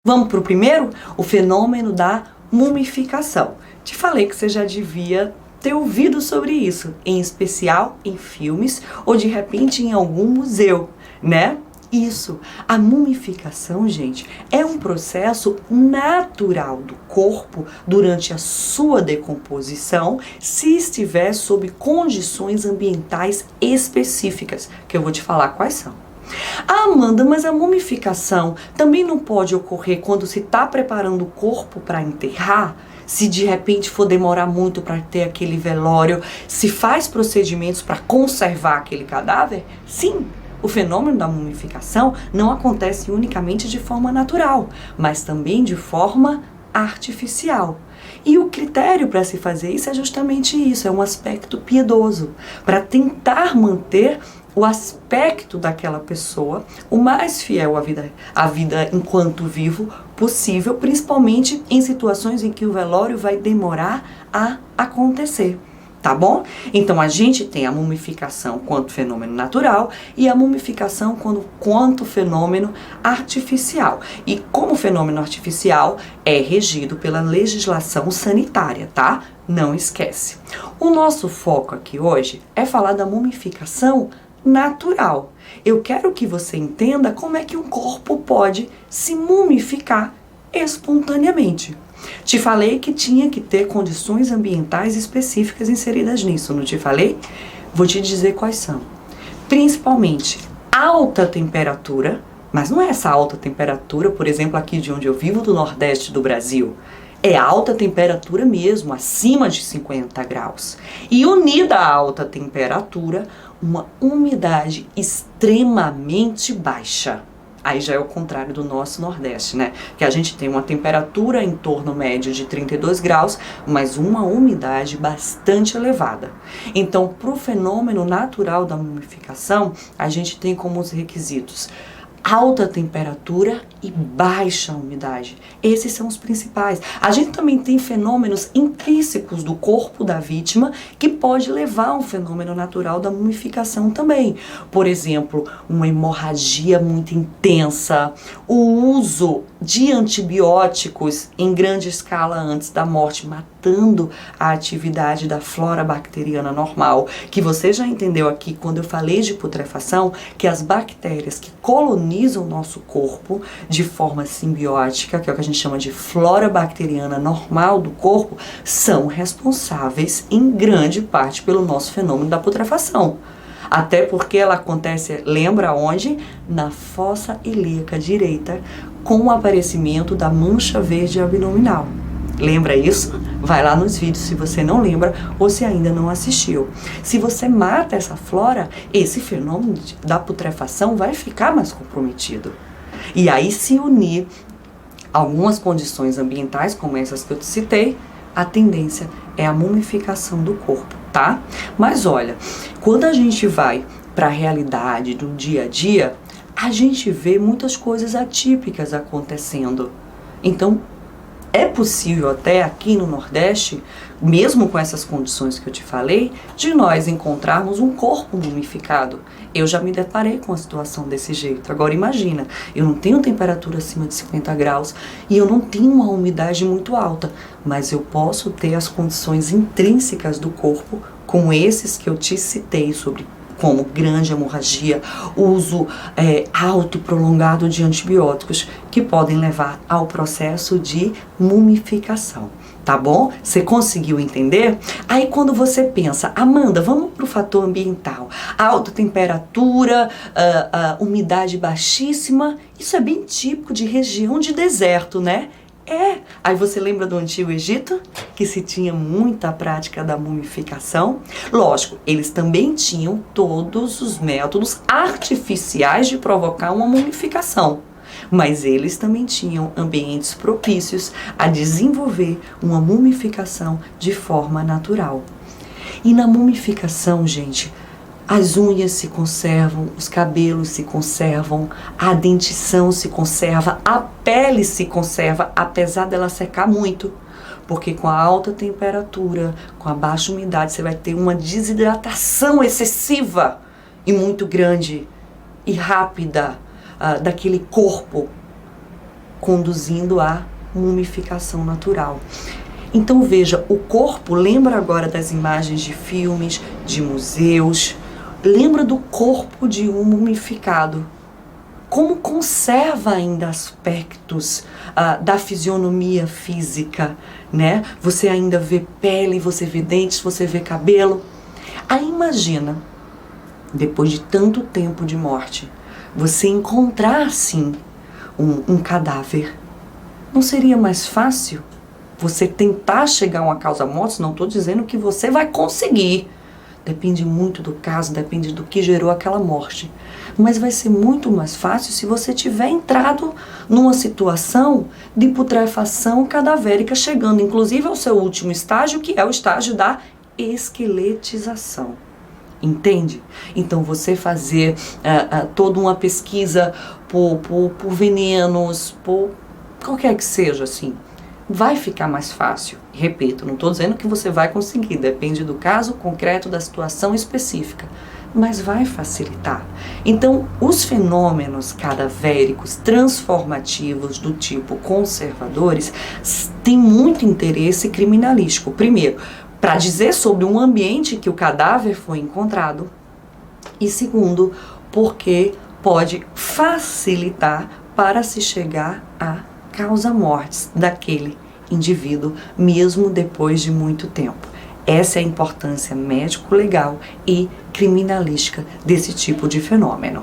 Vamos para o primeiro? O fenômeno da mumificação. Te falei que você já devia ter ouvido sobre isso, em especial em filmes ou de repente em algum museu, né? Isso, a mumificação, gente, é um processo natural do corpo durante a sua decomposição, se estiver sob condições ambientais específicas, que eu vou te falar quais são. Ah, Amanda, mas a mumificação também não pode ocorrer quando se está preparando o corpo para enterrar? Se de repente for demorar muito para ter aquele velório, se faz procedimentos para conservar aquele cadáver? Sim, o fenômeno da mumificação não acontece unicamente de forma natural, mas também de forma artificial. E o critério para se fazer isso é justamente isso, é um aspecto piedoso, para tentar manter o aspecto daquela pessoa o mais fiel à vida enquanto vivo possível, principalmente em situações em que o velório vai demorar a acontecer. Tá bom? Então a gente tem a mumificação quanto fenômeno natural e a mumificação quanto fenômeno artificial. E como fenômeno artificial é regido pela legislação sanitária, tá? Não esquece. O nosso foco aqui hoje é falar da mumificação natural. Eu quero que você entenda como é que um corpo pode se mumificar espontaneamente. Te falei que tinha que ter condições ambientais específicas inseridas nisso, não te falei? Vou te dizer quais são. Principalmente alta temperatura, mas não é essa alta temperatura, por exemplo, aqui de onde eu vivo, do Nordeste do Brasil. É alta temperatura mesmo, acima de 50 graus. E unida à alta temperatura, uma umidade extremamente baixa. Aí já é o contrário do nosso Nordeste, né? Que a gente tem uma temperatura em torno médio de 32 graus, mas uma umidade bastante elevada. Então, para o fenômeno natural da mumificação, a gente tem como os requisitos alta temperatura e baixa umidade. Esses são os principais. A gente também tem fenômenos intrínsecos do corpo da vítima que pode levar a um fenômeno natural da mumificação também. Por exemplo, uma hemorragia muito intensa, o uso de antibióticos em grande escala antes da morte, matando a atividade da flora bacteriana normal, que você já entendeu aqui quando eu falei de putrefação, que as bactérias que colonizam o nosso corpo de forma simbiótica, que é o que a gente chama de flora bacteriana normal do corpo, são responsáveis em grande parte pelo nosso fenômeno da putrefação. Até porque ela acontece, lembra onde? Na fossa ilíaca direita, com o aparecimento da mancha verde abdominal. Lembra isso? Vai lá nos vídeos se você não lembra ou se ainda não assistiu. Se você mata essa flora, esse fenômeno da putrefação vai ficar mais comprometido. E aí, se unir algumas condições ambientais, como essas que eu te citei, a tendência é a mumificação do corpo, tá? Mas olha, quando a gente vai para a realidade do dia a dia, a gente vê muitas coisas atípicas acontecendo. Então, é possível até aqui no Nordeste, mesmo com essas condições que eu te falei, de nós encontrarmos um corpo mumificado. Eu já me deparei com a situação desse jeito. Agora imagina, eu não tenho temperatura acima de 50 graus e eu não tenho uma umidade muito alta, mas eu posso ter as condições intrínsecas do corpo com esses que eu te citei sobre como grande hemorragia, uso alto e prolongado de antibióticos que podem levar ao processo de mumificação. Tá bom? Você conseguiu entender? Aí quando você pensa, Amanda, vamos para o fator ambiental. Alta temperatura, umidade baixíssima, isso é bem típico de região de deserto, né? Aí você lembra do Antigo Egito, que se tinha muita prática da mumificação? Lógico, eles também tinham todos os métodos artificiais de provocar uma mumificação, mas eles também tinham ambientes propícios a desenvolver uma mumificação de forma natural. E na mumificação, gente, as unhas se conservam, os cabelos se conservam, a dentição se conserva, a pele se conserva, apesar dela secar muito. Porque com a alta temperatura, com a baixa umidade, você vai ter uma desidratação excessiva e muito grande e rápida daquele corpo conduzindo à mumificação natural. Então veja, o corpo, lembra agora das imagens de filmes, de museus, lembra do corpo de um mumificado. Como conserva ainda aspectos da fisionomia física, né? Você ainda vê pele, você vê dentes, você vê cabelo. Aí imagina, depois de tanto tempo de morte, você encontrar sim um cadáver. Não seria mais fácil você tentar chegar a uma causa-morte? Não estou dizendo que você vai conseguir. Depende muito do caso, depende do que gerou aquela morte. Mas vai ser muito mais fácil se você tiver entrado numa situação de putrefação cadavérica, chegando inclusive ao seu último estágio, que é o estágio da esqueletização. Entende? Então você fazer toda uma pesquisa por venenos, por qualquer que seja assim, vai ficar mais fácil. Repito, não estou dizendo que você vai conseguir, depende do caso concreto, da situação específica, mas vai facilitar. Então, os fenômenos cadavéricos transformativos do tipo conservadores têm muito interesse criminalístico. Primeiro, para dizer sobre um ambiente que o cadáver foi encontrado, e segundo, porque pode facilitar para se chegar a causa-mortes daquele indivíduo, mesmo depois de muito tempo. Essa é a importância médico-legal e criminalística desse tipo de fenômeno.